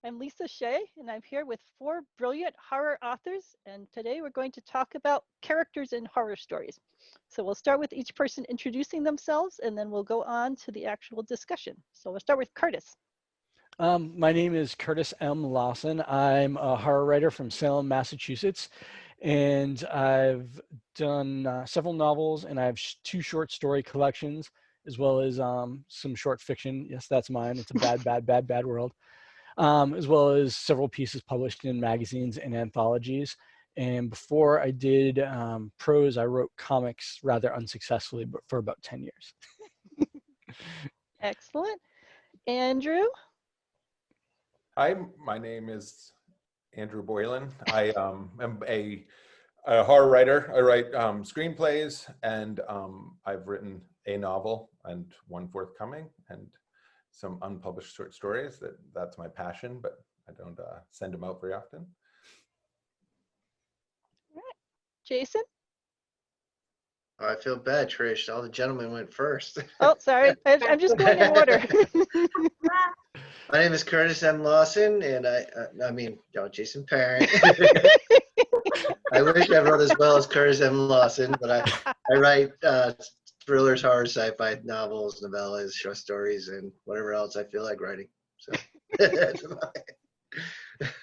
I'm Lisa Shea, and I'm here with four brilliant horror authors. And today we're going to talk about characters in horror stories. So we'll start with each person introducing themselves, and then we'll go on to the actual discussion. So we'll start with Curtis. My name is Curtis M. Lawson. I'm a horror writer from Salem, Massachusetts, and I've done several novels, and I have two short story collections, as well as some short fiction. Yes, that's mine. It's a bad world. As well as several pieces published in magazines and anthologies. And before I did prose, I wrote comics rather unsuccessfully, but for about 10 years. Excellent. Andrew. Hi, my name is Andrew Boylan. I am a horror writer. I write screenplays, and I've written a novel and one forthcoming, and some unpublished short stories. That's my passion, but I don't send them out very often. All right. Jason. Oh, I feel bad, Trish. All the gentlemen went first. Oh, sorry. I'm just going in order. My name is Curtis M. Lawson, and Jason Parent. I wish I wrote as well as Curtis M. Lawson, but I write thrillers, horror, sci-fi novels, novellas, short stories, and whatever else I feel like writing. So that's about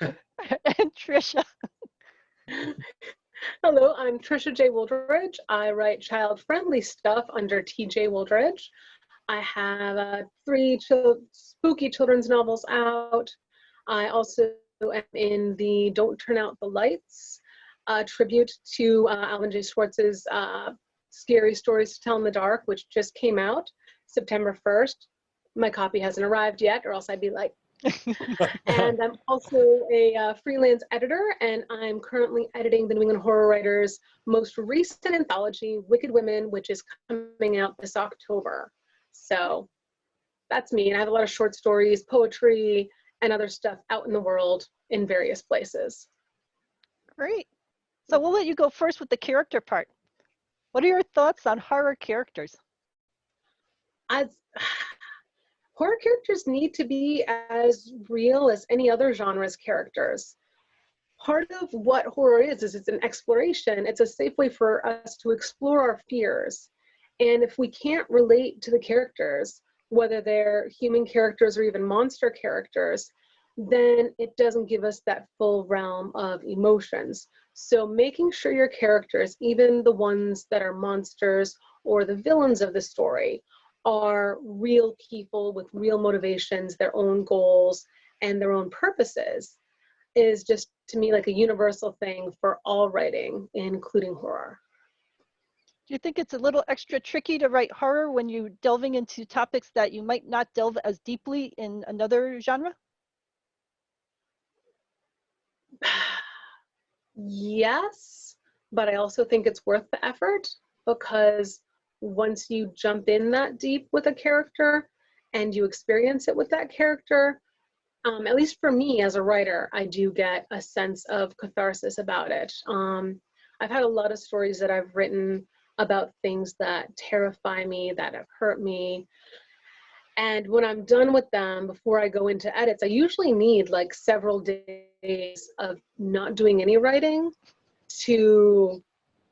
it. And Trisha. Hello, I'm Trisha J. Wooldridge. I write child-friendly stuff under TJ Wooldridge. I have three spooky children's novels out. I also am in the Don't Turn Out the Lights tribute to Alvin J. Schwartz's Scary Stories to Tell in the Dark, which just came out September 1st. My copy hasn't arrived yet, or else I'd be like, and I'm also a freelance editor, and I'm currently editing the New England Horror Writers' most recent anthology, Wicked Women, which is coming out this October. So that's me, and I have a lot of short stories, poetry, and other stuff out in the world in various places. Great. So we'll let you go first with the character part. What are your thoughts on horror characters? Horror characters need to be as real as any other genre's characters. Part of what horror is it's an exploration. It's a safe way for us to explore our fears. And if we can't relate to the characters, whether they're human characters or even monster characters, then it doesn't give us that full realm of emotions. So making sure your characters, even the ones that are monsters or the villains of the story, are real people with real motivations, their own goals, and their own purposes is just, to me, like a universal thing for all writing, including horror. Do you think it's a little extra tricky to write horror when you're delving into topics that you might not delve as deeply in another genre? Yes, but I also think it's worth the effort, because once you jump in that deep with a character and you experience it with that character, at least for me as a writer, I do get a sense of catharsis about it. I've had a lot of stories that I've written about things that terrify me, that have hurt me. And when I'm done with them, before I go into edits, I usually need like several days of not doing any writing to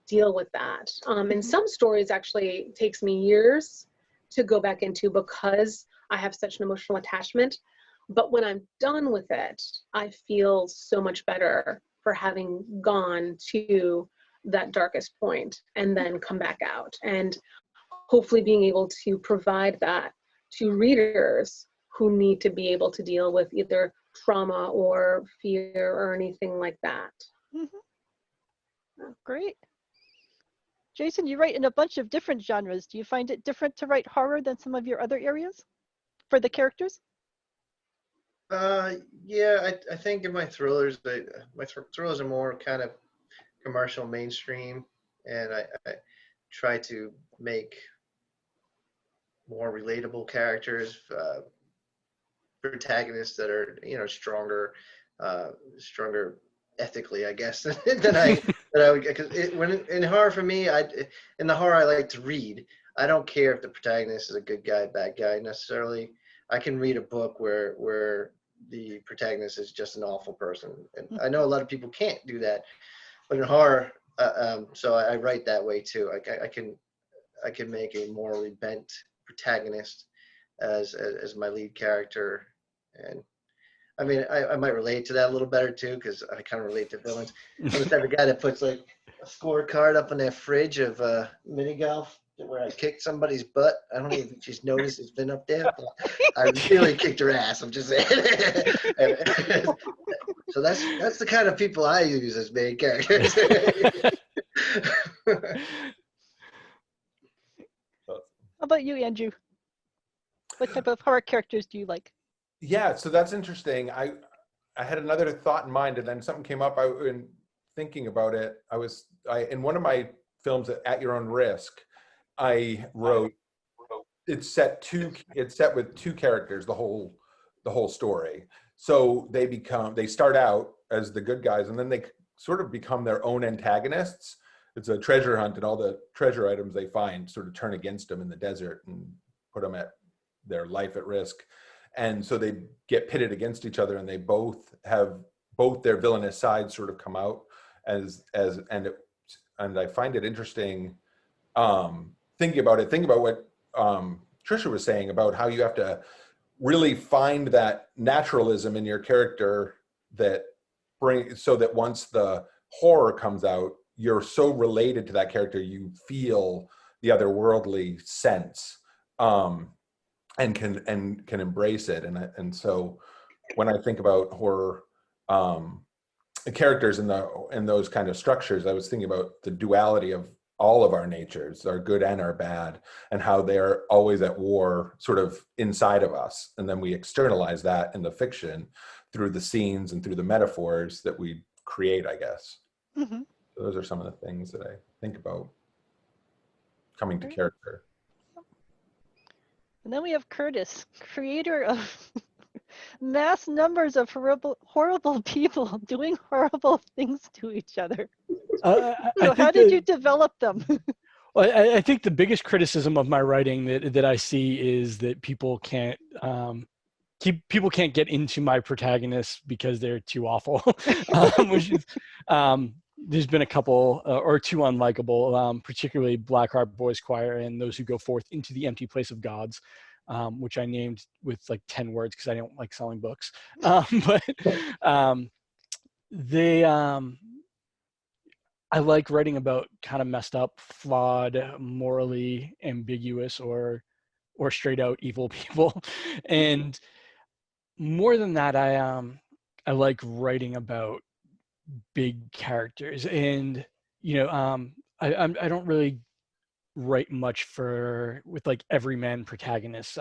deal with that. And some stories actually takes me years to go back into because I have such an emotional attachment. But when I'm done with it, I feel so much better for having gone to that darkest point and then come back out, and hopefully being able to provide that to readers who need to be able to deal with either trauma or fear or anything like that. Oh, great. Jason, you write in a bunch of different genres. Do you find it different to write horror than some of your other areas for the characters? Yeah, I think in my thrillers, my thrillers are more kind of commercial mainstream, and I try to make more relatable characters, protagonists that are, stronger ethically, I guess, than I would, because in horror for me, in the horror I like to read. I don't care if the protagonist is a good guy, bad guy necessarily. I can read a book where the protagonist is just an awful person. And I know a lot of people can't do that, but in horror, so I write that way too. I can make a morally bent protagonist as my lead character, and I mean I might relate to that a little better too, because I kind of relate to villains. I'm the type of guy that puts like a scorecard up on that fridge of mini golf where I kicked somebody's butt. I don't even think she's noticed it's been up there, but I really kicked her ass. I'm just saying. So that's the kind of people I use as main characters. How about you, Andrew? What type of horror characters do you like? Yeah, so that's interesting. I had another thought in mind, and then something came up. In thinking about it, in one of my films, At Your Own Risk, I wrote it's set with two characters, the whole story. So they start out as the good guys, and then they sort of become their own antagonists. It's a treasure hunt, and all the treasure items they find sort of turn against them in the desert and put them at their life at risk. And so they get pitted against each other, and they both have their villainous sides sort of come out and I find it interesting thinking about what Trisha was saying about how you have to really find that naturalism in your character so that once the horror comes out, you're so related to that character, you feel the otherworldly sense, and can embrace it. And so when I think about horror characters in those kind of structures, I was thinking about the duality of all of our natures, our good and our bad, and how they're always at war sort of inside of us. And then we externalize that in the fiction through the scenes and through the metaphors that we create, I guess. Mm-hmm. So those are some of the things that I think about coming to character. And then we have Curtis, creator of mass numbers of horrible people doing horrible things to each other. So how did you develop them? Well, I think the biggest criticism of my writing that I see is that people can't get into my protagonists because they're too awful. Which is, there's been a couple or two unlikable, particularly Blackheart Boys Choir and Those Who Go Forth into the Empty Place of Gods, which I named with like 10 words because I don't like selling books. But I like writing about kind of messed up, flawed, morally ambiguous, or straight out evil people. And more than that, I like writing about big characters. And I don't really write much with like everyman protagonists.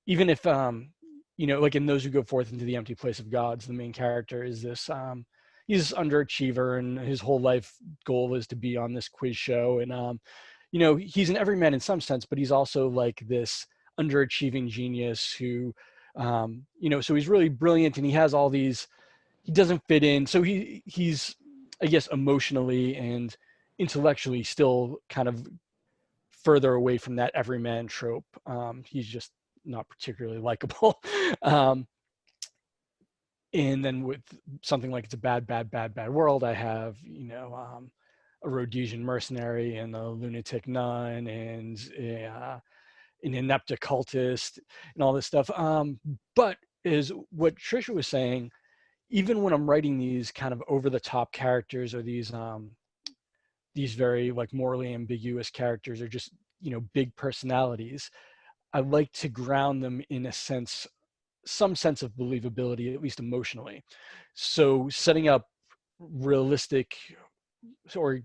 Even if like in Those Who Go Forth into the Empty Place of Gods, the main character is this he's this underachiever, and his whole life goal is to be on this quiz show. And he's an everyman in some sense, but he's also like this underachieving genius who so he's really brilliant, and he has all these, he doesn't fit in, so he's I guess emotionally and intellectually still kind of further away from that everyman trope. He's just not particularly likable. And then with something like It's a Bad World, I have a Rhodesian mercenary and a lunatic nun and an inept occultist and all this stuff. But is what Trisha was saying, even when I'm writing these kind of over the top characters, or these very like morally ambiguous characters, or just big personalities, I like to ground them in some sense of believability, at least emotionally. So setting up realistic, or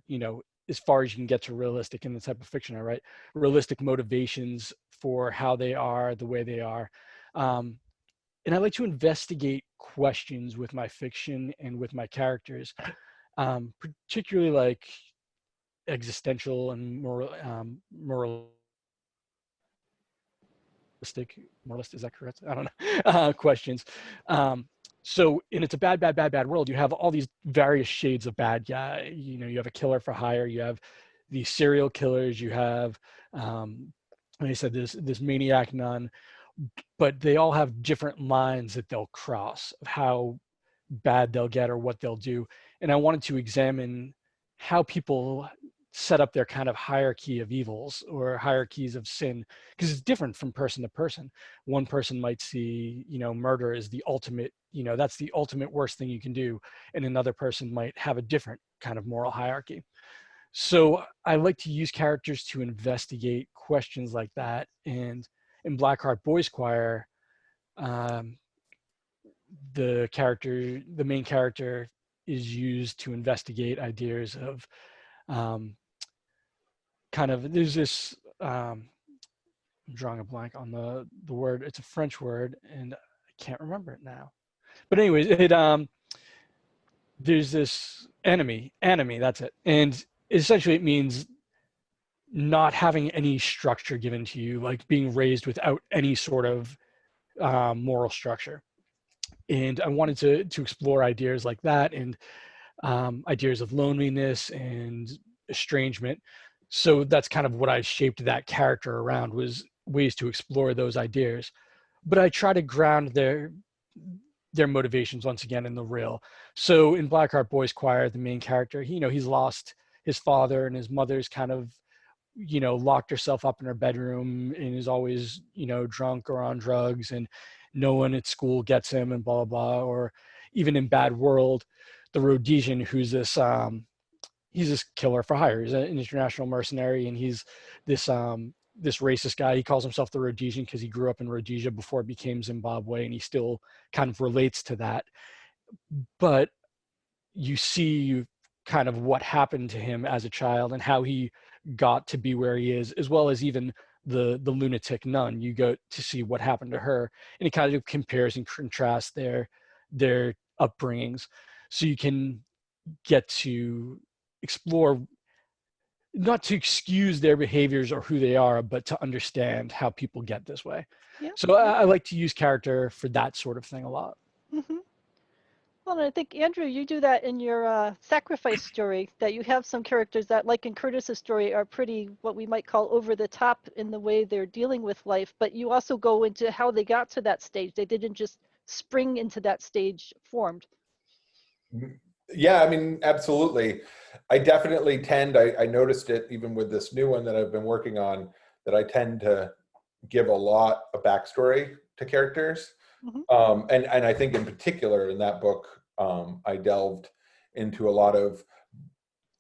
as far as you can get to realistic in the type of fiction I write, realistic motivations for how they are the way they are. And I like to investigate questions with my fiction and with my characters, particularly like existential and moralistic, is that correct? I don't know. Questions. So in It's a Bad World, you have all these various shades of bad guy. You have a killer for hire, you have these serial killers, you have, like I said, this maniac nun. but they all have different lines that they'll cross of how bad they'll get or what they'll do. And I wanted to examine how people set up their kind of hierarchy of evils or hierarchies of sin, because it's different from person to person. One person might see, murder as the ultimate, that's the ultimate worst thing you can do. And another person might have a different kind of moral hierarchy. So I like to use characters to investigate questions like that. And in Blackheart Boys Choir, the main character is used to investigate ideas of there's this, I'm drawing a blank on the word. It's a French word and I can't remember it now. But anyways, there's this enemy, that's it. And essentially it means not having any structure given to you, like being raised without any sort of moral structure. And I wanted to explore ideas like that and ideas of loneliness and estrangement. So that's kind of what I shaped that character around, was ways to explore those ideas. But I try to ground their motivations once again in the real. So in Blackheart Boys Choir, the main character, he's lost his father, and his mother's kind of, locked herself up in her bedroom and is always, drunk or on drugs, and no one at school gets him, and blah, blah, blah. Or even in Bad World, the Rhodesian, who's this, he's this killer for hire. He's an international mercenary, and he's this this racist guy. He calls himself the Rhodesian because he grew up in Rhodesia before it became Zimbabwe, and he still kind of relates to that. But you see kind of what happened to him as a child and how he got to be where he is, as well as even the lunatic nun. You go to see what happened to her, and it kind of compares and contrasts their upbringings, so you can get to explore, not to excuse their behaviors or who they are, but to understand how people get this way. Yeah. So I like to use character for that sort of thing a lot. Mm-hmm. Well, and I think, Andrew, you do that in your sacrifice story, that you have some characters that, like in Curtis's story, are pretty, what we might call over the top in the way they're dealing with life, but you also go into how they got to that stage. They didn't just spring into that stage formed. Yeah, I mean, absolutely. I definitely tend, I noticed it even with this new one that I've been working on, that I tend to give a lot of backstory to characters. Mm-hmm. And I think in particular in that book, I delved into a lot of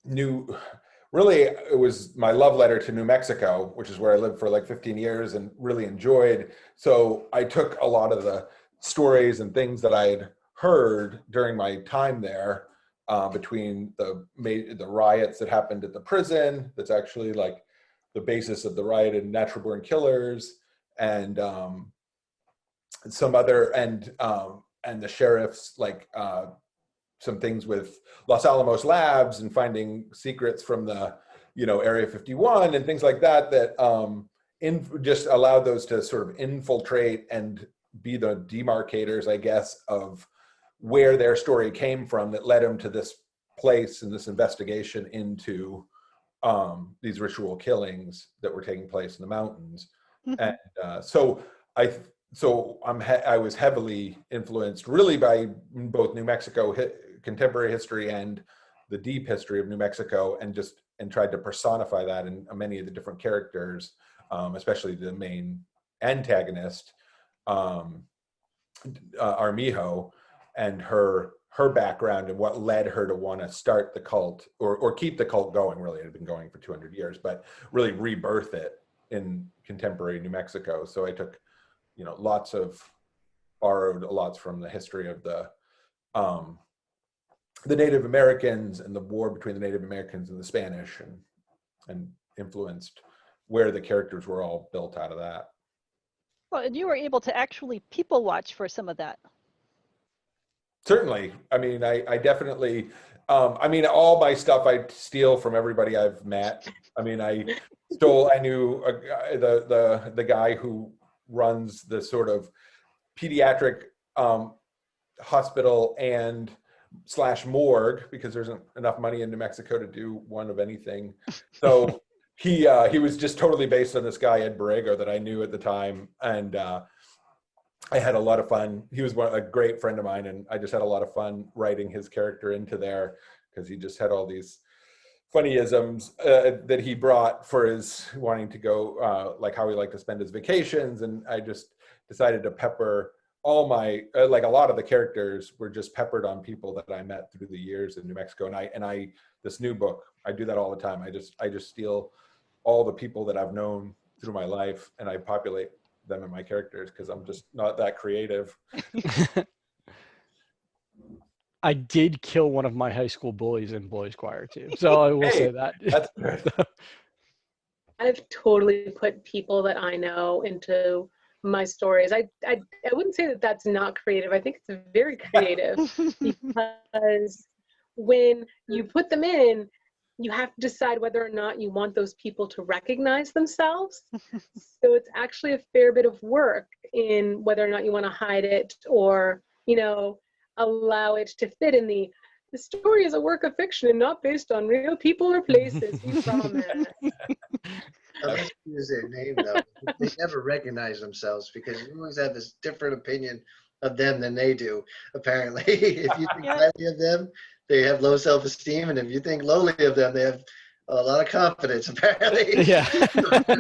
really, it was my love letter to New Mexico, which is where I lived for like 15 years and really enjoyed. So I took a lot of the stories and things that I'd heard during my time there, between the riots that happened at the prison, that's actually like the basis of the riot in Natural Born Killers, and some other, and the sheriff's, like some things with Los Alamos Labs and finding secrets from the, Area 51 and things like that, just allowed those to sort of infiltrate and be the demarcators, I guess, of where their story came from, that led them to this place and this investigation into these ritual killings that were taking place in the mountains. Mm-hmm. And so I was heavily influenced really by both New Mexico contemporary history and the deep history of New Mexico, and tried to personify that in many of the different characters, especially the main antagonist, Armijo, and her background and what led her to want to start the cult, or keep the cult going. Really, it had been going for 200 years, but really rebirth it in contemporary New Mexico. So I took, borrowed lots from the history of the Native Americans and the war between the Native Americans and the Spanish, and influenced where the characters were all built out of that. Well, and you were able to actually people watch for some of that. Certainly. I mean, I definitely, all my stuff I steal from everybody I've met. I mean, I knew the guy who runs the sort of pediatric hospital and / morgue, because there isn't enough money in New Mexico to do one of anything. So he was just totally based on this guy, Ed Borrego, that I knew at the time. And I had a lot of fun. He was a great friend of mine, and I just had a lot of fun writing his character into there because he just had all these funnyisms that he brought for his wanting to go, like how he liked to spend his vacations. And I just decided to pepper all my, like a lot of the characters were just peppered on people that I met through the years in New Mexico. And this new book, I do that all the time. I just steal all the people that I've known through my life and I populate them in my characters because I'm just not that creative. I did kill one of my high school bullies in boys choir too, so I will say that. That's good. I've totally put people that I know into my stories. I wouldn't say that that's not creative. I think it's very creative because when you put them in, you have to decide whether or not you want those people to recognize themselves. So it's actually a fair bit of work in whether or not you want to hide it or, you know, allow it to fit in the story is a work of fiction and not based on real people or places. We promise. Unless you use their name though, they never recognize themselves because you always have this different opinion of them than they do. Apparently, if you think highly of them, they have low self-esteem, and if you think lowly of them, they have a lot of confidence. Apparently, Yeah. There's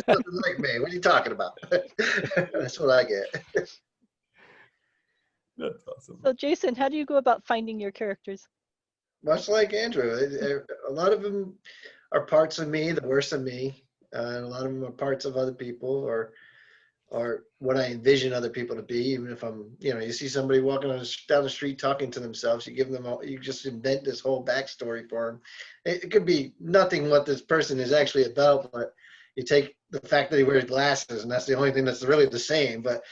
nothing like me. What are you talking about? That's what I get. That's awesome. So Jason, how do you go about finding your characters? Much like Andrew, a lot of them are parts of me, the worst of me, and a lot of them are parts of other people, or what I envision other people to be. Even if I'm, you see somebody walking down the street talking to themselves, you give them you just invent this whole backstory for them. It could be nothing what this person is actually about, but you take the fact that he wears glasses, and that's the only thing that's really the same. But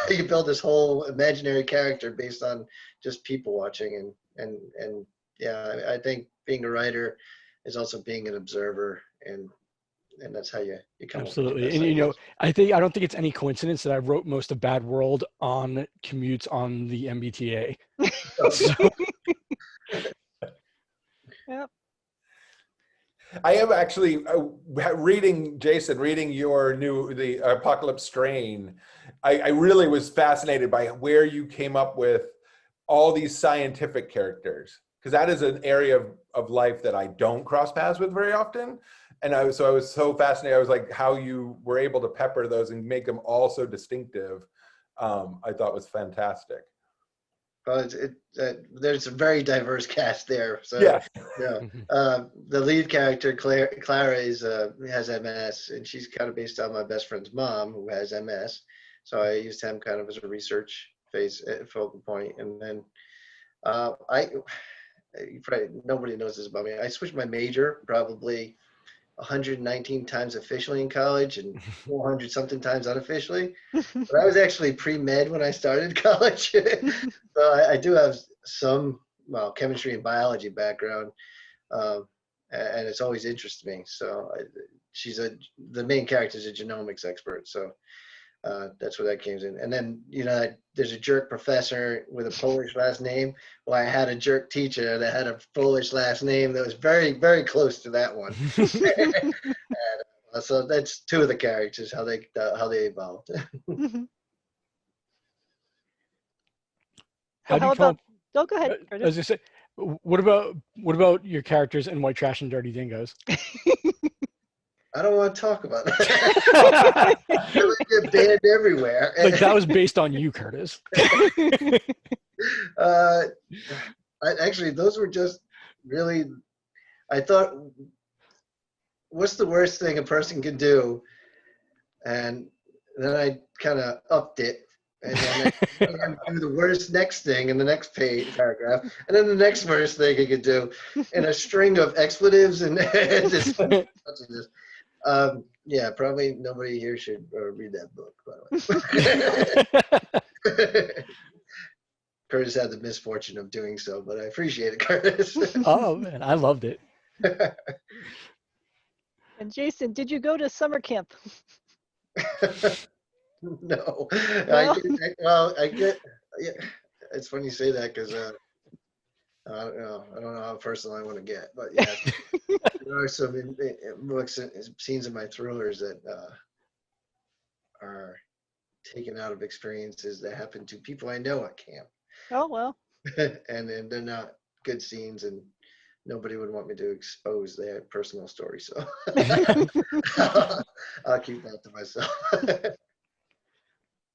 you build this whole imaginary character based on just people watching, and yeah, I think being a writer is also being an observer, and that's how you come Absolutely. up with And I don't think it's any coincidence that I wrote most of Bad World on commutes on the MBTA. So, Yep. I am actually reading the Apocalypse Strain. I really was fascinated by where you came up with all these scientific characters, because that is an area of life that I don't cross paths with very often. And I was so fascinated. I was like, how you were able to pepper those and make them all so distinctive, I thought was fantastic. Well, there's a very diverse cast there. So Yeah. The lead character, Clara, has MS, and she's kind of based on my best friend's mom, who has MS. So I used him kind of as a research phase focal point. And then probably nobody knows this about me. I switched my major probably 119 times officially in college and 400 something times unofficially. But I was actually pre-med when I started college. So I do have some, chemistry and biology background, and it's always interested me. So the main character is a genomics expert. So that's where that came in. And then, there's a jerk professor with a Polish last name. Well, I had a jerk teacher that had a Polish last name that was very, very close to that one. And, so that's two of the characters, how they evolved. how do you come? Go ahead, I Curtis. was gonna say, what about your characters in White Trash and Dirty Dingoes? I don't want to talk about that. I get banned everywhere. Like, that was based on you, Curtis. Actually, those were just really, I thought, what's the worst thing a person can do? And then I kind of upped it. And then I do the worst next thing in the next paragraph. And then the next worst thing I could do in a string of expletives and just yeah, probably nobody here should read that book, by the way. Curtis had the misfortune of doing so, but I appreciate it, Curtis. Oh man, I loved it. And Jason, did you go to summer camp? No. No? It's funny you say that because I don't know how personal I want to get, but yeah, there are some books and scenes in my thrillers that are taken out of experiences that happen to people I know at camp. Oh, well. And then they're not good scenes, and nobody would want me to expose their personal story. So I'll keep that to myself.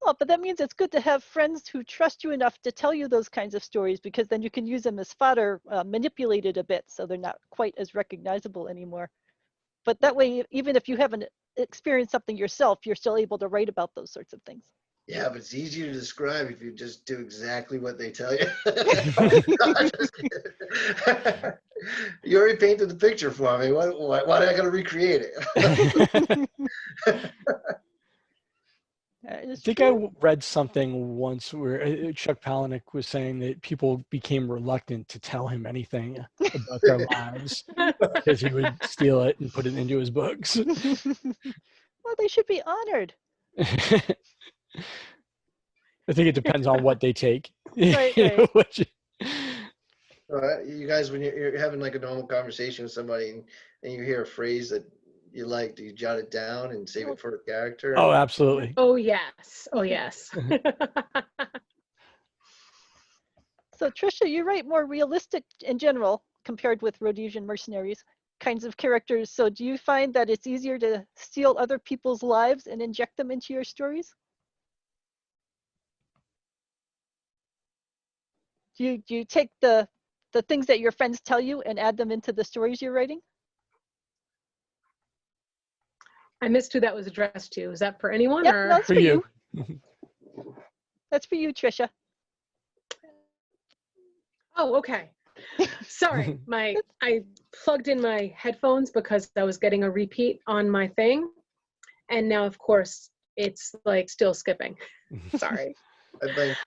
Well, but that means it's good to have friends who trust you enough to tell you those kinds of stories, because then you can use them as fodder, manipulated a bit, so they're not quite as recognizable anymore. But that way, even if you haven't experienced something yourself, you're still able to write about those sorts of things. Yeah, but it's easier to describe if you just do exactly what they tell you. You already painted the picture for me. Why do I got to recreate it? I think I read something once where Chuck Palahniuk was saying that people became reluctant to tell him anything about their lives because he would steal it and put it into his books. Well, they should be honored. I think it depends on what they take. Right, You know, You guys, when you're having like a normal conversation with somebody and you hear a phrase that you like, do you jot it down and save it for a character? Oh, absolutely. Oh, yes. Oh, yes. So Trisha, you write more realistic in general compared with Rhodesian mercenaries kinds of characters. So do you find that it's easier to steal other people's lives and inject them into your stories? Do you take the things that your friends tell you and add them into the stories you're writing? I missed who that was addressed to. Is that for anyone? Yep, or? no, that's For for you. you. That's for you, Trisha. Oh, okay. Sorry, I plugged in my headphones because I was getting a repeat on my thing, and now of course it's like still skipping. Sorry. I think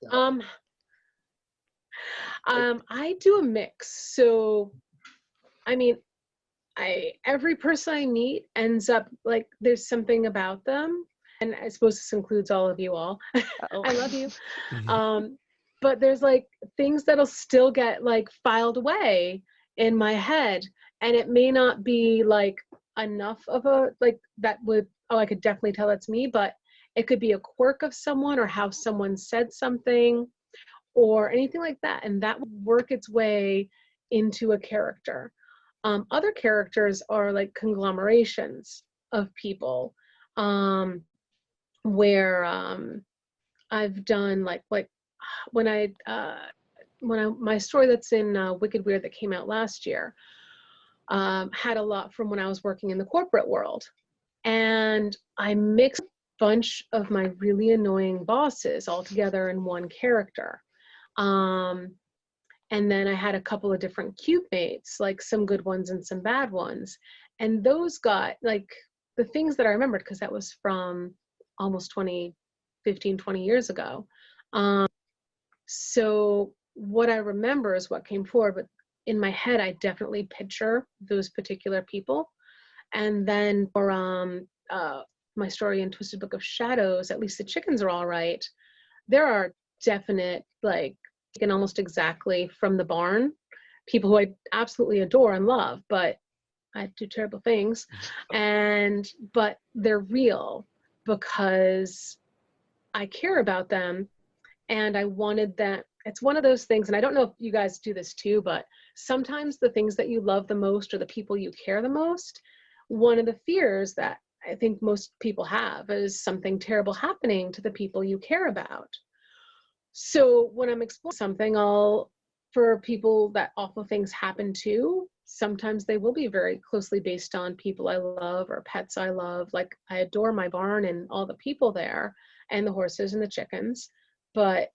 I do a mix. So, I mean, every person I meet ends up like there's something about them, and I suppose this includes all of you all. I love you. But there's like things that'll still get like filed away in my head, and it may not be like enough of a like that would, oh, I could definitely tell that's me, but it could be a quirk of someone or how someone said something or anything like that, and that would work its way into a character. Other characters are like conglomerations of people, where I've done like when my story that's in Wicked Weird that came out last year had a lot from when I was working in the corporate world, and I mixed a bunch of my really annoying bosses all together in one character. And then I had a couple of different cube mates, like some good ones and some bad ones. And those got like the things that I remembered, because that was from almost 20 years ago. So what I remember is what came forward, but in my head, I definitely picture those particular people. And then for my story in Twisted Book of Shadows, At Least the Chickens Are All Right, there are definite, like, taken almost exactly from the barn, people who I absolutely adore and love, but I do terrible things. But they're real because I care about them, and I wanted that. It's one of those things, and I don't know if you guys do this too, but sometimes the things that you love the most or the people you care the most, one of the fears that I think most people have is something terrible happening to the people you care about. So when I'm exploring something, for people that awful things happen to, sometimes they will be very closely based on people I love or pets I love. Like, I adore my barn and all the people there and the horses and the chickens, but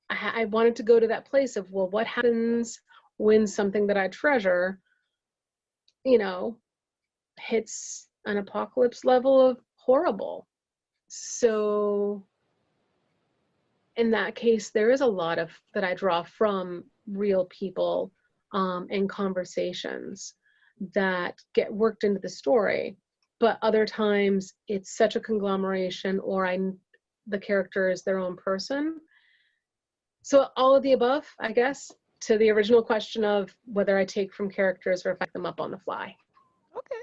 I wanted to go to that place of, well, what happens when something that I treasure, hits an apocalypse level of horrible? So in that case, there is a lot of that I draw from real people and conversations that get worked into the story. But other times it's such a conglomeration, or the character is their own person. So all of the above, I guess, to the original question of whether I take from characters or if I make them up on the fly. Okay,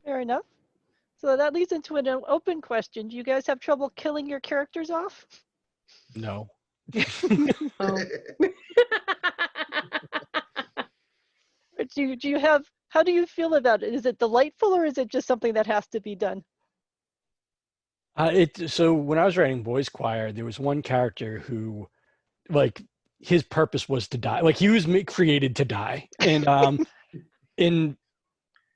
fair enough. So that leads into an open question. Do you guys have trouble killing your characters off? No. Oh. Or do you have, how do you feel about it? Is it delightful or is it just something that has to be done? So when I was writing Boys Choir, there was one character who, like, his purpose was to die. Like, he was created to die, and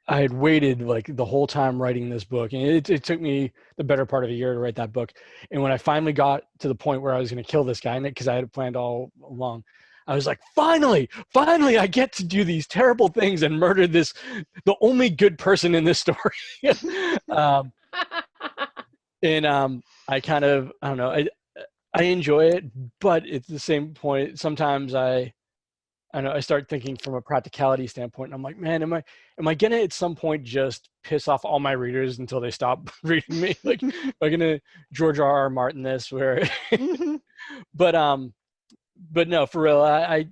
I had waited like the whole time writing this book, and it took me the better part of a year to write that book. And when I finally got to the point where I was going to kill this guy, because I had it planned all along, I was like, finally, I get to do these terrible things and murder the only good person in this story. I kind of, I don't know, I enjoy it, but at the same point, sometimes I know I start thinking from a practicality standpoint, and I'm like, man, am I gonna at some point just piss off all my readers until they stop reading me? Like, am I gonna George R.R. Martin this? Where, but no, for real, I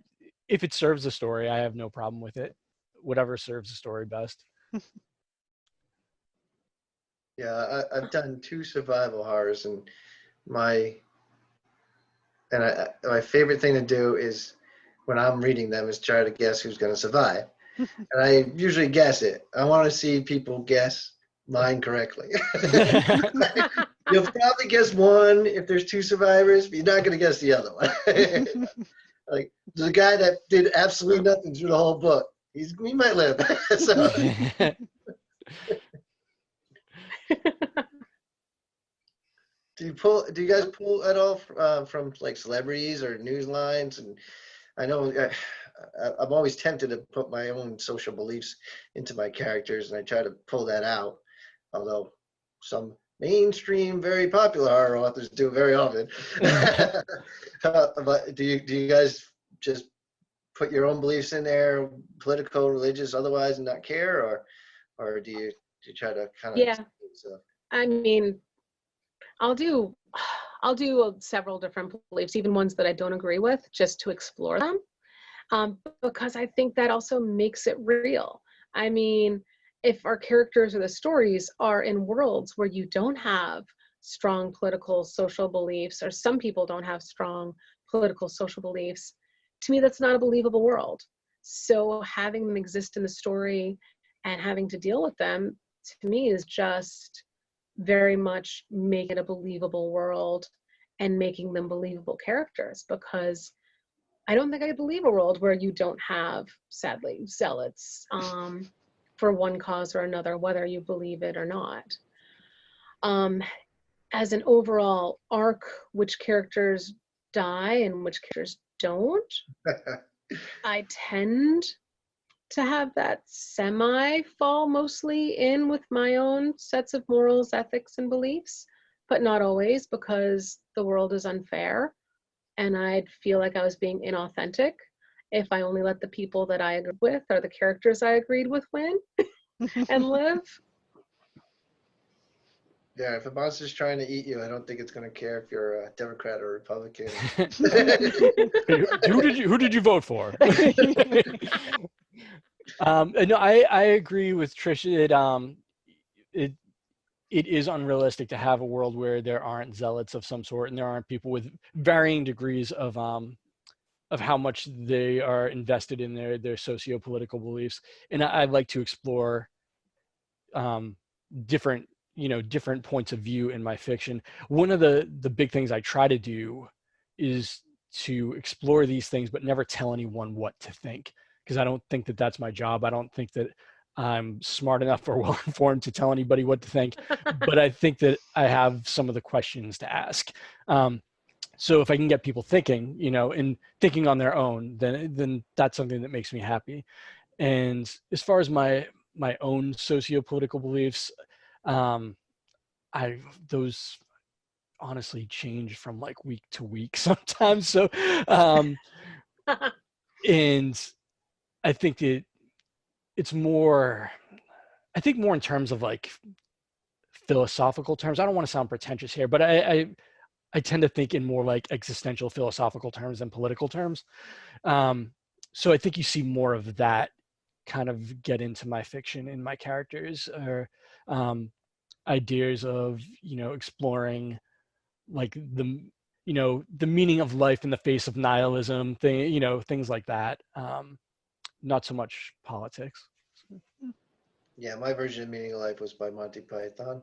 if it serves the story, I have no problem with it. Whatever serves the story best. Yeah, I've done 2 survival horrors, and my favorite thing to do is when I'm reading them is try to guess who's going to survive. And I usually guess it. I want to see people guess mine correctly. You'll probably guess one if there's 2 survivors, but you're not going to guess the other one. Like the guy that did absolutely nothing through the whole book, he might live. So. Do you guys pull at all from like celebrities or news lines? And I know I'm always tempted to put my own social beliefs into my characters, and I try to pull that out. Although some mainstream, very popular horror authors do very often. But do you guys just put your own beliefs in there, political, religious, otherwise, and not care, or do you try to kind of? Yeah, I mean, I'll do several different beliefs, even ones that I don't agree with, just to explore them, because I think that also makes it real. I mean, if our characters or the stories are in worlds where you don't have strong political, social beliefs, or some people don't have strong political, social beliefs, to me, that's not a believable world. So having them exist in the story and having to deal with them, to me, is just very much make it a believable world and making them believable characters, because I don't think I believe a world where you don't have, sadly, zealots for one cause or another, whether you believe it or not. As an overall arc, which characters die and which characters don't, I tend to have that semi fall mostly in with my own sets of morals, ethics, and beliefs, but not always, because the world is unfair and I'd feel like I was being inauthentic if I only let the people that I agreed with or the characters I agreed with win and live. Yeah, if a monster's trying to eat you, I don't think it's going to care if you're a Democrat or Republican. Who did you vote for? No, I agree with Trisha. It is unrealistic to have a world where there aren't zealots of some sort, and there aren't people with varying degrees of how much they are invested in their socio-political beliefs. And I like to explore different points of view in my fiction. One of the big things I try to do is to explore these things, but never tell anyone what to think, because I don't think that that's my job. I don't think that I'm smart enough or well informed to tell anybody what to think, but I think that I have some of the questions to ask. So if I can get people thinking, and thinking on their own, then that's something that makes me happy. And as far as my own socio-political beliefs, those honestly change from like week to week sometimes. So, and I think that it's more, more in terms of like philosophical terms. I don't want to sound pretentious here, but I tend to think in more like existential philosophical terms than political terms. So I think you see more of that kind of get into my fiction and my characters, or ideas of, exploring like the meaning of life in the face of nihilism, things like that. Not so much politics. Yeah, my version of Meaning of Life was by Monty Python.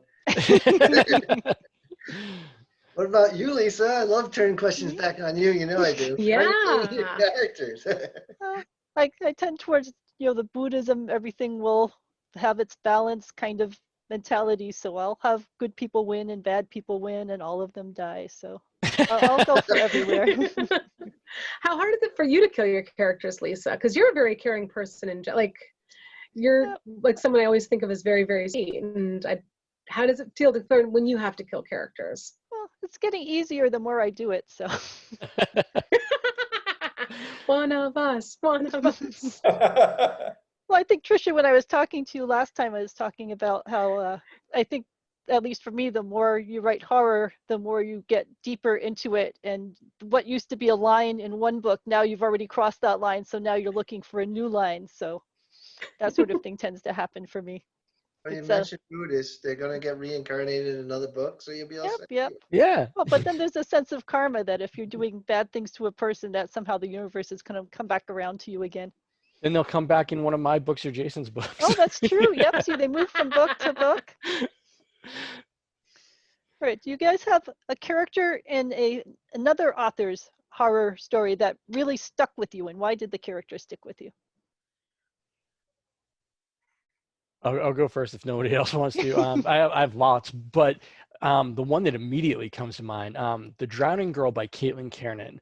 What about you, Lisa? I love turning questions back on you. You know I do. Yeah. Characters. I tend towards, the Buddhism, everything will have its balance kind of mentality. So I'll have good people win and bad people win and all of them die. So I'll go for everywhere. How hard is it for you to kill your characters, Lisa? Because you're a very caring person, and you're like someone I always think of as very, very sweet. And how does it feel to learn when you have to kill characters? Well, it's getting easier the more I do it. So One of us. well, I think Trisha, when I was talking to you last time, I was talking about how I think, at least for me, the more you write horror, the more you get deeper into it. And what used to be a line in one book, now you've already crossed that line. So now you're looking for a new line. So that sort of thing tends to happen for me. When you mentioned Buddhists, they're going to get reincarnated in another book, so you'll be all set. Yep. Yeah. Well, but then there's a sense of karma that if you're doing bad things to a person, that somehow the universe is going to come back around to you again. Then they'll come back in one of my books or Jason's books. Oh, that's true. Yep. See, they move from book to book. All right. Do you guys have a character in another author's horror story that really stuck with you, and why did the character stick with you? I'll go first if nobody else wants to. I have lots, but the one that immediately comes to mind, The Drowning Girl by Caitlin Kiernan,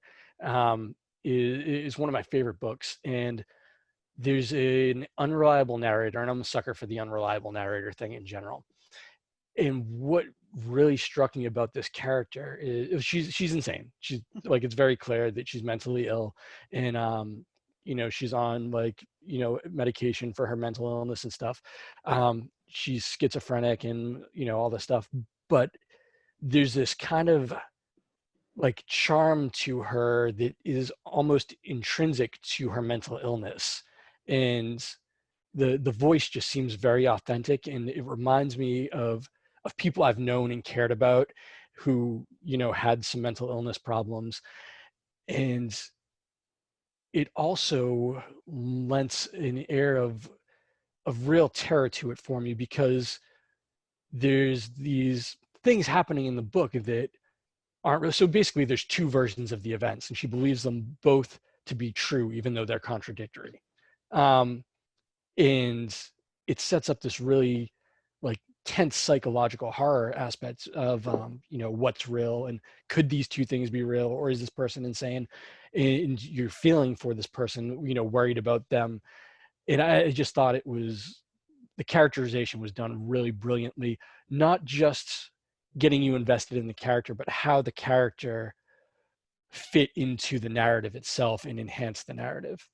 is one of my favorite books. And there's an unreliable narrator, and I'm a sucker for the unreliable narrator thing in general. And what really struck me about this character is she's insane. She's like, it's very clear that she's mentally ill, and she's on medication for her mental illness and stuff. She's schizophrenic and all this stuff, but there's this kind of like charm to her that is almost intrinsic to her mental illness, and the voice just seems very authentic, and it reminds me of people I've known and cared about who had some mental illness problems. And it also lends an air of real terror to it for me, because there's these things happening in the book that aren't real. So basically there's two versions of the events, and she believes them both to be true, even though they're contradictory. And it sets up this really like tense psychological horror aspects of what's real, and could these two things be real, or is this person insane? And you're feeling for this person, worried about them. And I just thought the characterization was done really brilliantly, not just getting you invested in the character, but how the character fit into the narrative itself and enhance the narrative.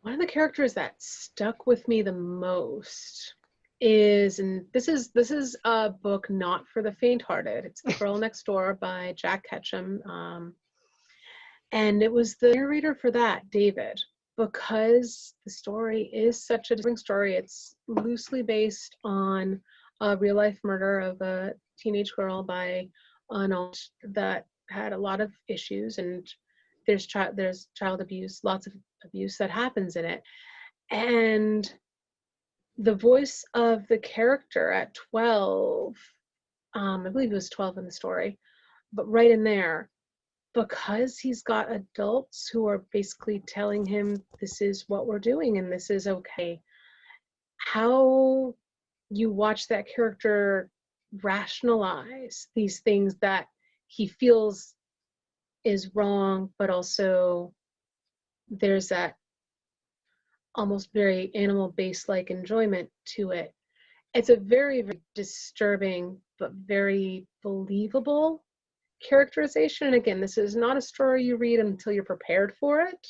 One of the characters that stuck with me the most is, and this is a book not for the faint-hearted. It's The Girl Next Door by Jack Ketchum. And it was the narrator for that, David, because the story is such a disturbing story. It's loosely based on a real-life murder of a teenage girl by an aunt that had a lot of issues, and there's child abuse, lots of abuse that happens in it. And the voice of the character at 12, I believe he was 12 in the story, but right in there, because he's got adults who are basically telling him this is what we're doing and this is okay, how you watch that character rationalize these things that he feels is wrong, but also there's that almost very animal-based like enjoyment to it. It's a very, very disturbing but very believable characterization. And again, this is not a story you read until you're prepared for it.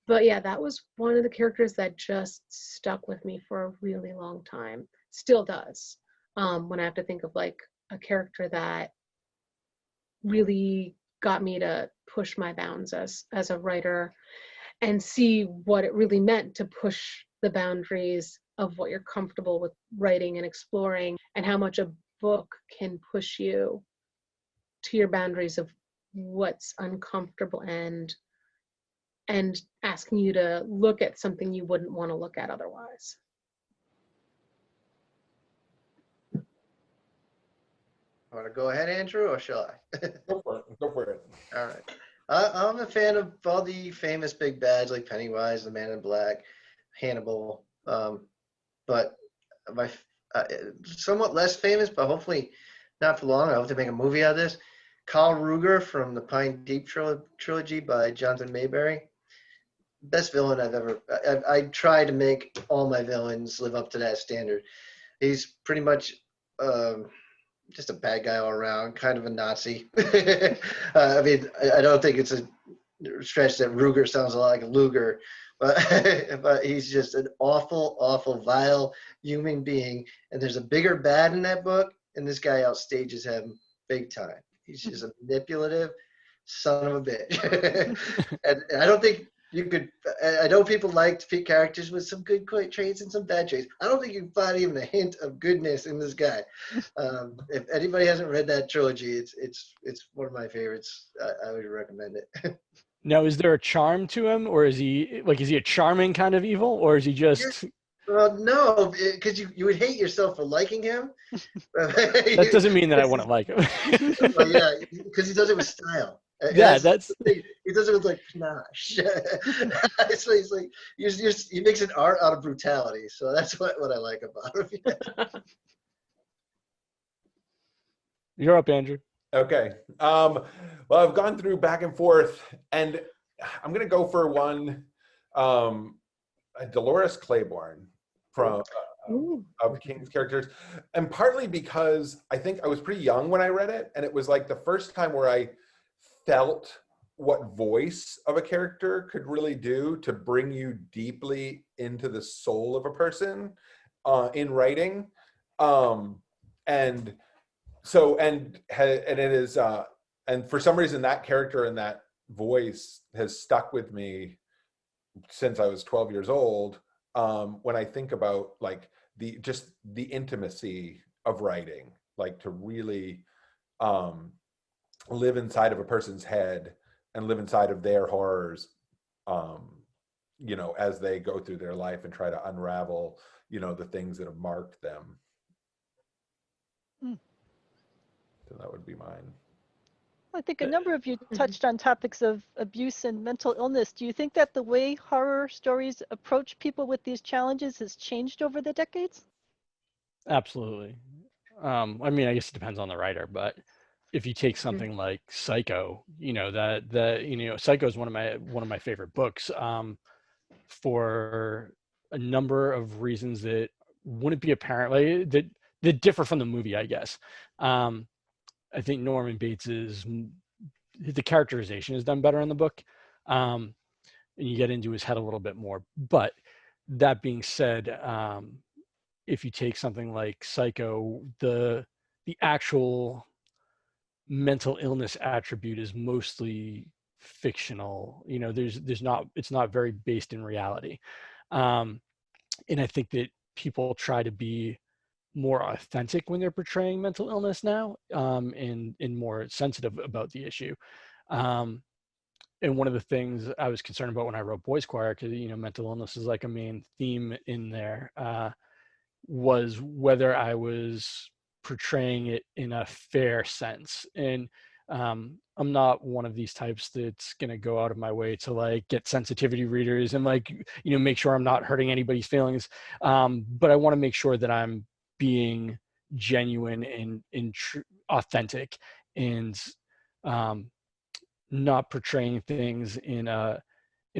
But yeah, that was one of the characters that just stuck with me for a really long time. Still does. When I have to think of like a character that really got me to push my bounds as a writer and see what it really meant to push the boundaries of what you're comfortable with writing and exploring, and how much a book can push you to your boundaries of what's uncomfortable and asking you to look at something you wouldn't want to look at otherwise. Want to go ahead, Andrew, or shall I? Go for it. Go for it. All right. I'm a fan of all the famous big bads like Pennywise, the Man in Black, Hannibal. But my somewhat less famous, but hopefully not for long. I hope to make a movie out of this. Carl Ruger from the Pine Deep trilogy by Jonathan Mayberry. Best villain I've ever. I try to make all my villains live up to that standard. He's pretty much just a bad guy all around, kind of a Nazi. I mean, I don't think it's a stretch that Ruger sounds a lot like a Luger, but he's just an awful, awful, vile human being. And there's a bigger bad in that book, and this guy outstages him big time. He's just a manipulative son of a bitch. And I don't think you could. I know people like to pick characters with some good traits and some bad traits. I don't think you can find even a hint of goodness in this guy. If anybody hasn't read that trilogy, it's one of my favorites. I would recommend it. Now, is there a charm to him, or is he a charming kind of evil, or is he just? Well, no, because you would hate yourself for liking him. That doesn't mean that I want to like him. Well, yeah, because he does it with style. Yeah, he does it with like panache. So he's like he makes an art out of brutality. So that's what I like about him. You're up, Andrew. Okay. Well, I've gone through back and forth, and I'm gonna go for one. Dolores Claiborne from of King's characters, and partly because I think I was pretty young when I read it, and it was like the first time where I felt what voice of a character could really do to bring you deeply into the soul of a person in writing, and it is and for some reason that character and that voice has stuck with me since I was 12 years old. When I think about like the intimacy of writing, like to really live inside of a person's head and live inside of their horrors, as they go through their life and try to unravel, the things that have marked them. So that would be mine. I think a number of you touched on topics of abuse and mental illness. Do you think that the way horror stories approach people with these challenges has changed over the decades? Absolutely. I mean, I guess it depends on the writer, but if you take something like Psycho, Psycho is one of my favorite books for a number of reasons that wouldn't be apparent, that differ from the movie, I guess. I think Norman Bates's the characterization is done better in the book, and you get into his head a little bit more. But that being said, if you take something like Psycho, the actual mental illness attribute is mostly fictional. It's not very based in reality, and I think that people try to be more authentic when they're portraying mental illness now, and more sensitive about the issue. And one of the things I was concerned about when I wrote Boys Choir, because mental illness is like a main theme in there, was whether I was portraying it in a fair sense. And I'm not one of these types that's going to go out of my way to like get sensitivity readers and like make sure I'm not hurting anybody's feelings, but I want to make sure that I'm being genuine and authentic, and not portraying things in a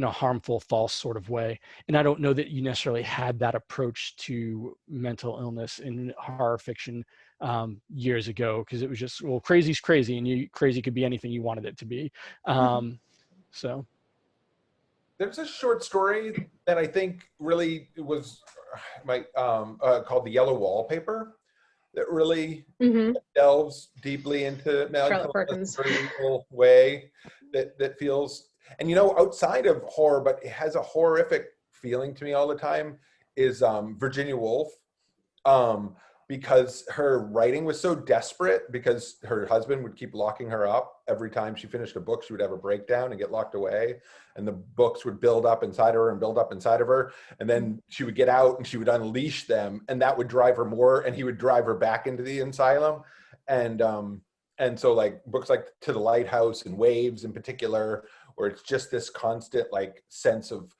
harmful, false sort of way. And I don't know that you necessarily had that approach to mental illness in horror fiction years ago, because it was just, well, crazy's crazy, and crazy could be anything you wanted it to be. So there's a short story that I think really was called The Yellow Wallpaper, that really delves deeply into Charlotte Perkins way that feels, and outside of horror, but it has a horrific feeling to me all the time, is Virginia Woolf, because her writing was so desperate, because her husband would keep locking her up. Every time she finished a book, she would have a breakdown and get locked away, and the books would build up inside her and build up inside of her, and then she would get out and she would unleash them, and that would drive her more, and he would drive her back into the asylum. And so like books like To the Lighthouse and Waves in particular, where it's just this constant like sense of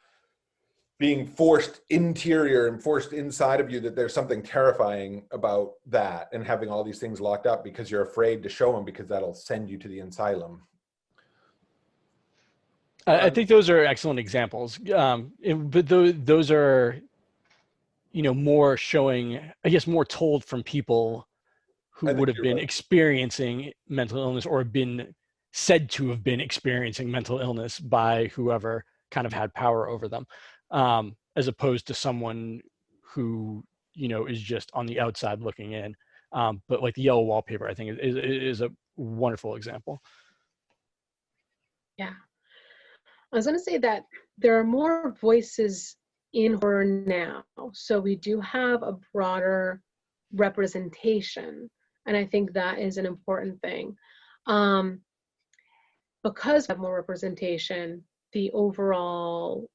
being forced interior and forced inside of you, that there's something terrifying about that, and having all these things locked up because you're afraid to show them, because that'll send you to the asylum. I think those are excellent examples. But those are, more showing, I guess, more told from people who would have been experiencing mental illness, or been said to have been experiencing mental illness by whoever kind of had power over them, as opposed to someone who, is just on the outside looking in. But like the Yellow Wallpaper, I think is a wonderful example. Yeah. I was going to say that there are more voices in horror now. So we do have a broader representation. And I think that is an important thing. Because we have more representation, the overall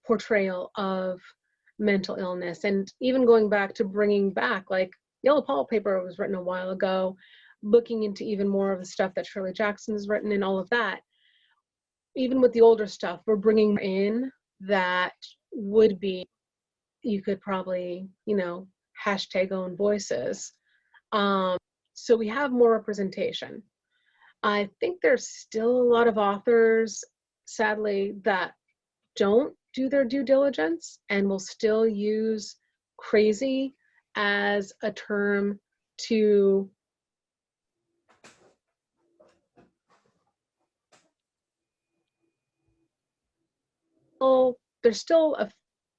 portrayal of mental illness, and even going back to bringing back, like Yellow Wallpaper was written a while ago, looking into even more of the stuff that Shirley Jackson has written and all of that. Even with the older stuff, we're bringing in that would be, you could probably, hashtag own voices. So we have more representation. I think there's still a lot of authors, sadly, that don't do their due diligence and will still use crazy as a term to there's still a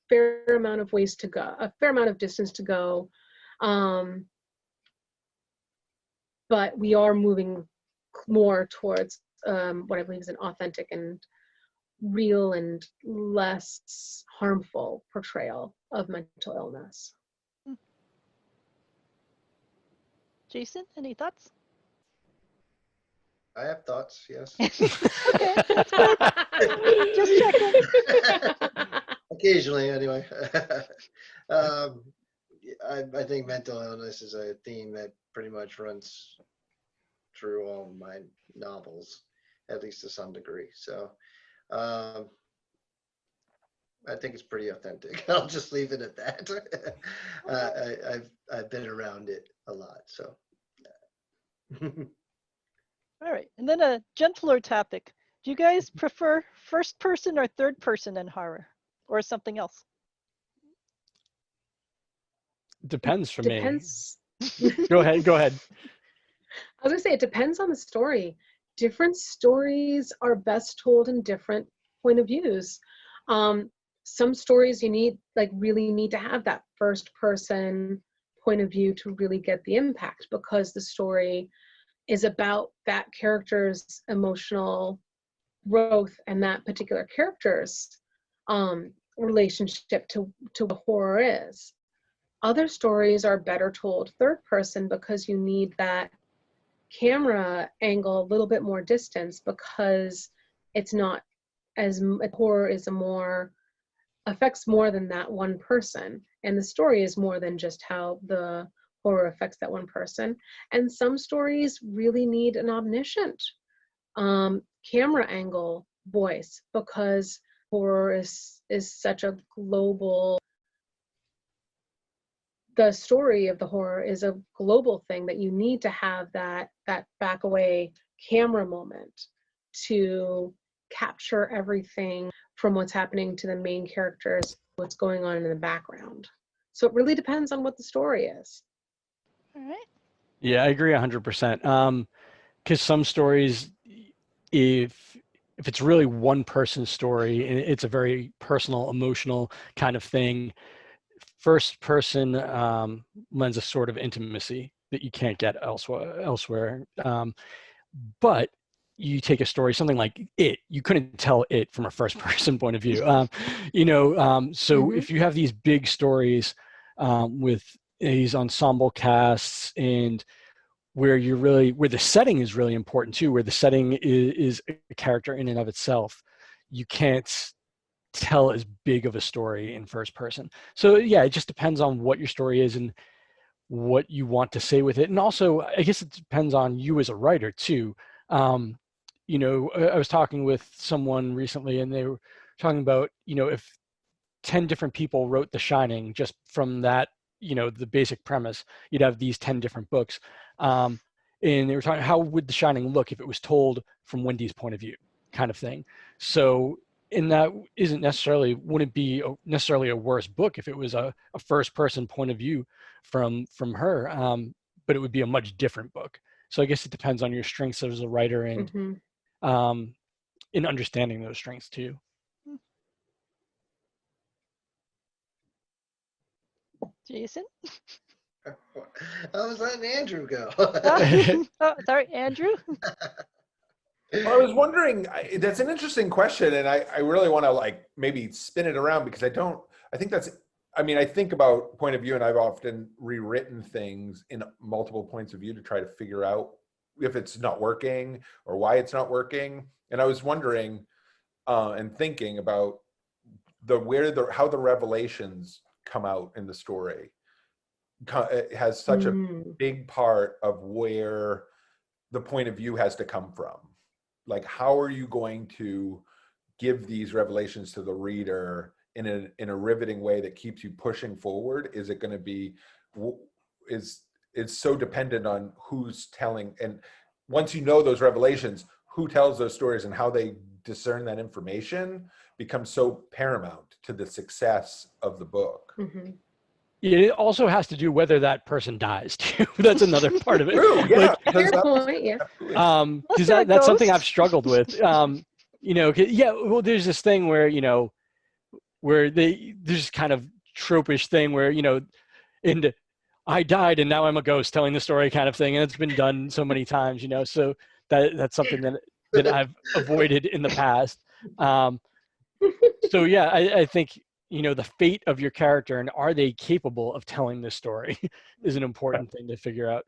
fair amount of ways to go, a fair amount of distance to go. But we are moving more towards what I believe is an authentic and real and less harmful portrayal of mental illness. Jason, any thoughts? I have thoughts, yes. Okay, that's good. Just checking. Occasionally, anyway. I think mental illness is a theme that pretty much runs through all of my novels, at least to some degree. So I think it's pretty authentic. I'll just leave it at that. I've been around it a lot, so. All right, and then a gentler topic. Do you guys prefer first person or third person in horror, or something else? Depends for Depends. me. Go ahead. I was gonna say, it depends on the story. Different stories are best told in different point of views. Some stories you really need to have that first person point of view to really get the impact, because the story is about that character's emotional growth and that particular character's relationship to what horror is. Other stories are better told third person, because you need that camera angle a little bit more distance, because it's not as horror is affects more than that one person, and the story is more than just how the horror affects that one person. And some stories really need an omniscient camera angle voice, because horror is such a global, the story of the horror is a global thing, that you need to have that back away camera moment to capture everything from what's happening to the main characters, what's going on in the background. So it really depends on what the story is. All right. Yeah, I agree 100%. Because some stories, if it's really one person's story and it's a very personal, emotional kind of thing, first person lends a sort of intimacy that you can't get elsewhere. But you take a story, something like It, you couldn't tell It from a first person point of view. So if you have these big stories with these ensemble casts, and where the setting is really important too, where the setting is a character in and of itself, you can't tell as big of a story in first person. So yeah, it just depends on what your story is and what you want to say with it. And also, I guess it depends on you as a writer too. I was talking with someone recently, and they were talking about, if 10 different people wrote The Shining just from that, the basic premise, you'd have these 10 different books. And they were talking, how would The Shining look if it was told from Wendy's point of view, kind of thing. So, and that wouldn't be necessarily a worse book if it was a first person point of view from her, but it would be a much different book. So I guess it depends on your strengths as a writer, and in understanding those strengths too. Jason? I was letting Andrew go. Oh, sorry, Andrew? Well, I was wondering, that's an interesting question, and I really want to maybe spin it around, because I think about point of view, and I've often rewritten things in multiple points of view to try to figure out if it's not working or why it's not working. And I was wondering and thinking about how the revelations come out in the story. It has such a big part of where the point of view has to come from. Like, how are you going to give these revelations to the reader in a riveting way that keeps you pushing forward? Is it going to be, it's so dependent on who's telling, and once you know those revelations, who tells those stories and how they discern that information becomes so paramount to the success of the book. It also has to do whether that person dies too. That's another part of it. True, yeah. Fair point, yeah. Because that's something I've struggled with. Well, there's this thing where, where there's kind of tropish thing where, and I died and now I'm a ghost telling the story kind of thing. And it's been done so many times, so that's something that I've avoided in the past. So yeah, I think, the fate of your character and are they capable of telling this story is an important thing to figure out.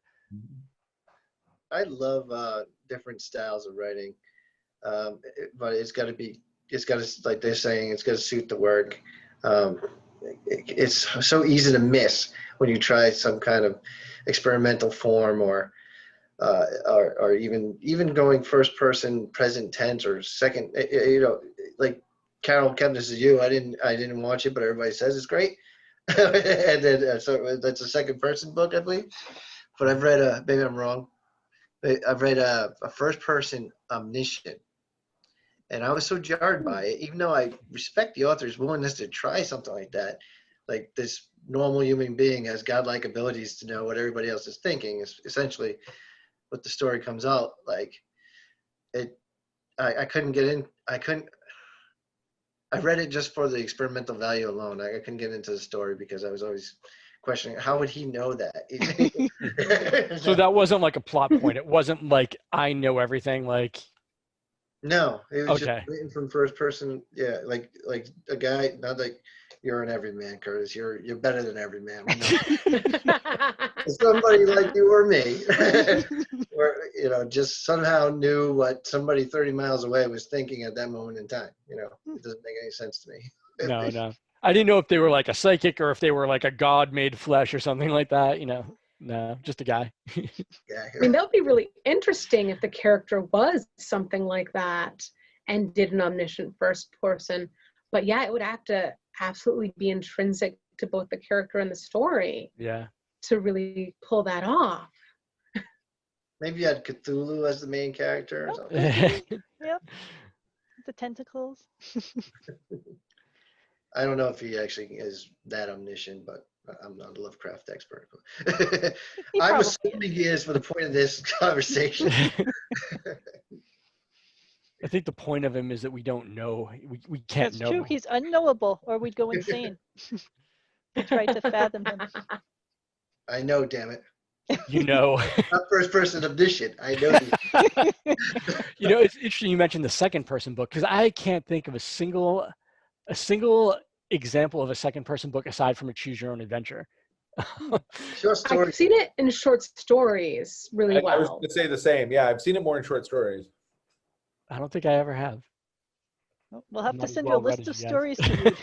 I love different styles of writing, but it's got to, like they're saying, it's got to suit the work. It's so easy to miss when you try some kind of experimental form, or even going first person present tense or second, like Carol Kemp, this is you. I didn't watch it, but everybody says it's great. And then so that's a second person book, I believe. But I've read maybe I'm wrong. I've read a first person omniscient, and I was so jarred by it. Even though I respect the author's willingness to try something like that, like this normal human being has godlike abilities to know what everybody else is thinking. Is essentially what the story comes out like. I couldn't get in. I read it just for the experimental value alone. I couldn't get into the story because I was always questioning, how would he know that? So that wasn't like a plot point. It wasn't like I know everything. Like, no, it was okay. just written from first person. Yeah, like a guy. Not like you're an everyman, Curtis. You're better than every man. Somebody like you or me, or just somehow knew what somebody 30 miles away was thinking at that moment in time. It doesn't make any sense to me. No. I didn't know if they were like a psychic or if they were like a god made flesh or something like that. No, just a guy. Yeah. I mean, that would be really interesting if the character was something like that and did an omniscient first person. But yeah, it would have to absolutely be intrinsic to both the character and the story. Yeah. To really pull that off. Maybe you had Cthulhu as the main character or something. Yep. The tentacles. I don't know if he actually is that omniscient, but I'm not a Lovecraft expert. I'm assuming he is for the point of this conversation. I think the point of him is that we don't know. We can't That's know. true. He's unknowable, or we'd go insane. We tried to fathom him. I know, damn it. you know, Not first person omniscient. I know you. it's interesting you mentioned the second person book, because I can't think of a single example of a second person book aside from a choose your own adventure. Short story. I've seen it in short stories really I was well. going to say the same. Yeah, I've seen it more in short stories. I don't think I ever have. We'll have I'm to not as send you a well read list of as you guys. stories to read.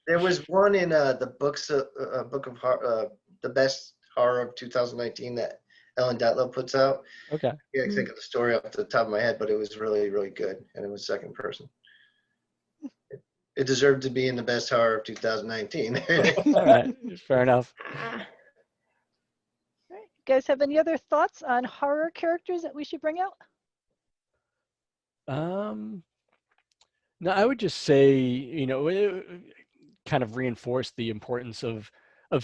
There was one in the book of the best horror of 2019 that Ellen Datlow puts out. Okay. Yeah, I think of the story off the top of my head, but it was really, really good, and it was second person. It deserved to be in the best horror of 2019. All right. Fair enough. All right. You guys have any other thoughts on horror characters that we should bring out? No, I would just say, kind of reinforce the importance of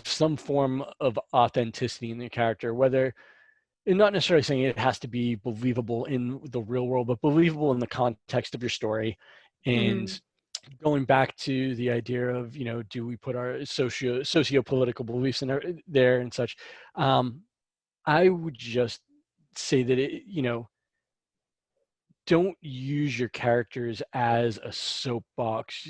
some form of authenticity in the character, whether, and not necessarily saying it has to be believable in the real world, but believable in the context of your story. And going back to the idea of, do we put our socio-political beliefs in there and such? I would just say that don't use your characters as a soapbox,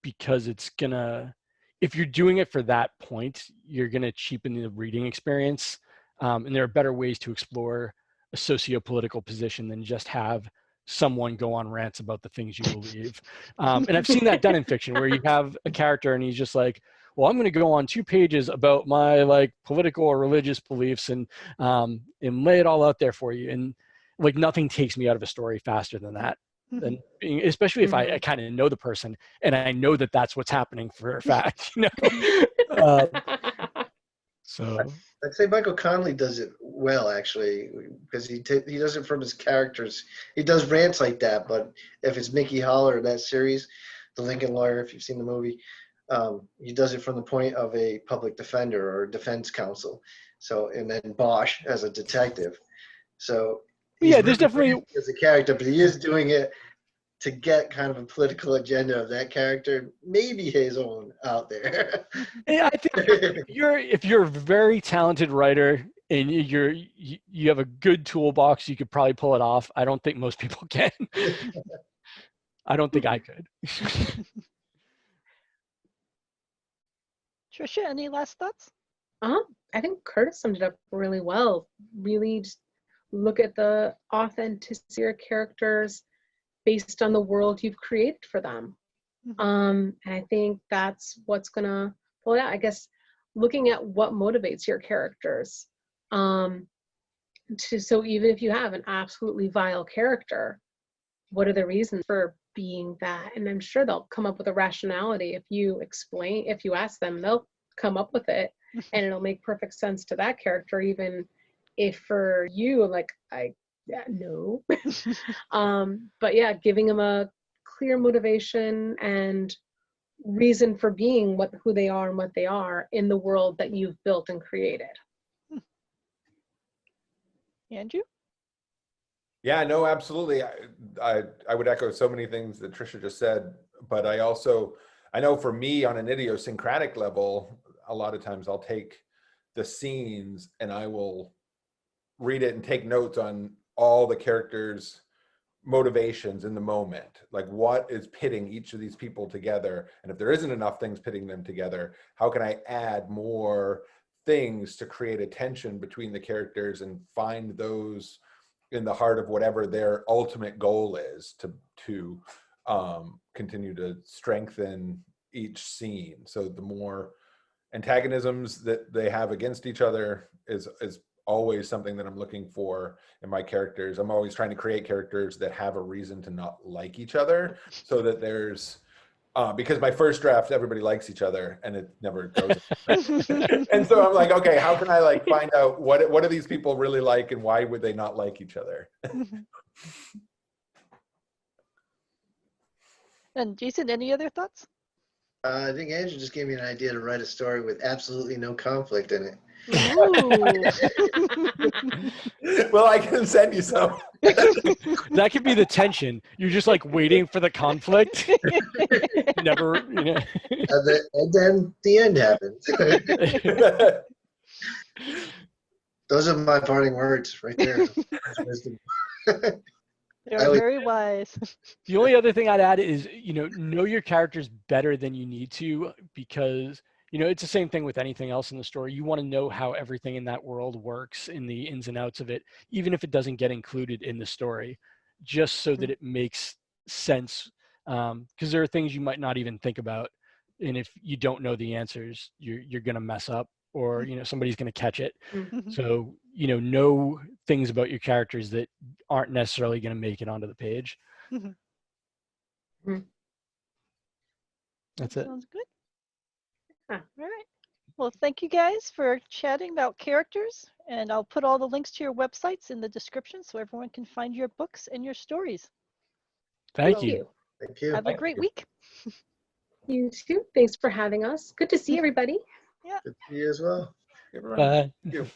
because it's gonna, if you're doing it for that point, you're gonna cheapen the reading experience. And there are better ways to explore a socio-political position than just have someone go on rants about the things you believe. And I've seen that done in fiction, where you have a character and he's just like, well, I'm going to go on 2 pages about my political or religious beliefs and lay it all out there for you. And nothing takes me out of a story faster than that. And especially if I kind of know the person and I know that that's what's happening for a fact, So I'd say Michael Connelly does it well, actually, because he does it from his characters. He does rants like that, but if it's Mickey Holler, that series, The Lincoln Lawyer, if you've seen the movie, he does it from the point of a public defender or defense counsel. So, and then Bosch as a detective. So yeah, there's definitely as a character, but he is doing it to get kind of a political agenda of that character, maybe his own out there. Yeah, I think if you're a very talented writer and you have a good toolbox, you could probably pull it off. I don't think most people can. I don't think I could. Trisha, any last thoughts? I think Curtis summed it up really well. Really just look at the authenticity of characters based on the world you've created for them. And I think that's what's gonna pull it out. I guess looking at what motivates your characters. So even if you have an absolutely vile character, what are the reasons for being that? And I'm sure they'll come up with a rationality. If you ask them, they'll come up with it, and it'll make perfect sense to that character, even if for you, no. But yeah, giving them a clear motivation and reason for being who they are and what they are in the world that you've built and created. Andrew? Yeah, no, absolutely. I would echo so many things that Trisha just said, but I know for me on an idiosyncratic level, a lot of times I'll take the scenes and I will read it and take notes on all the characters' motivations in the moment, like what is pitting each of these people together, and if there isn't enough things pitting them together, how can I add more things to create a tension between the characters and find those in the heart of whatever their ultimate goal is to continue to strengthen each scene. So the more antagonisms that they have against each other is always something that I'm looking for in my characters. I'm always trying to create characters that have a reason to not like each other, so that there's because my first draft, everybody likes each other and it never goes. And so I'm like, okay, how can I find out what do these people really like and why would they not like each other? And Jason, any other thoughts? I think Andrew just gave me an idea to write a story with absolutely no conflict in it. Well, I can send you some. That could be the tension. You're just waiting for the conflict. Never, And then the end happens. Those are my parting words right there. That's wisdom. I You're would- very wise. The only other thing I'd add is, know your characters better than you need to, because, it's the same thing with anything else in the story. You want to know how everything in that world works, in the ins and outs of it, even if it doesn't get included in the story, just so that it makes sense. Because there are things you might not even think about. And if you don't know the answers, you're going to mess up, or, somebody's going to catch it. Mhm. So, know things about your characters that aren't necessarily going to make it onto the page. Mhm. That's it. Sounds good. Yeah. All right. Well, thank you guys for chatting about characters, and I'll put all the links to your websites in the description so everyone can find your books and your stories. Thank you. Thank you. Have a great week. You too. Thanks for having us. Good to see everybody. Yeah. Good to see you as well. Everyone, Bye. thank you.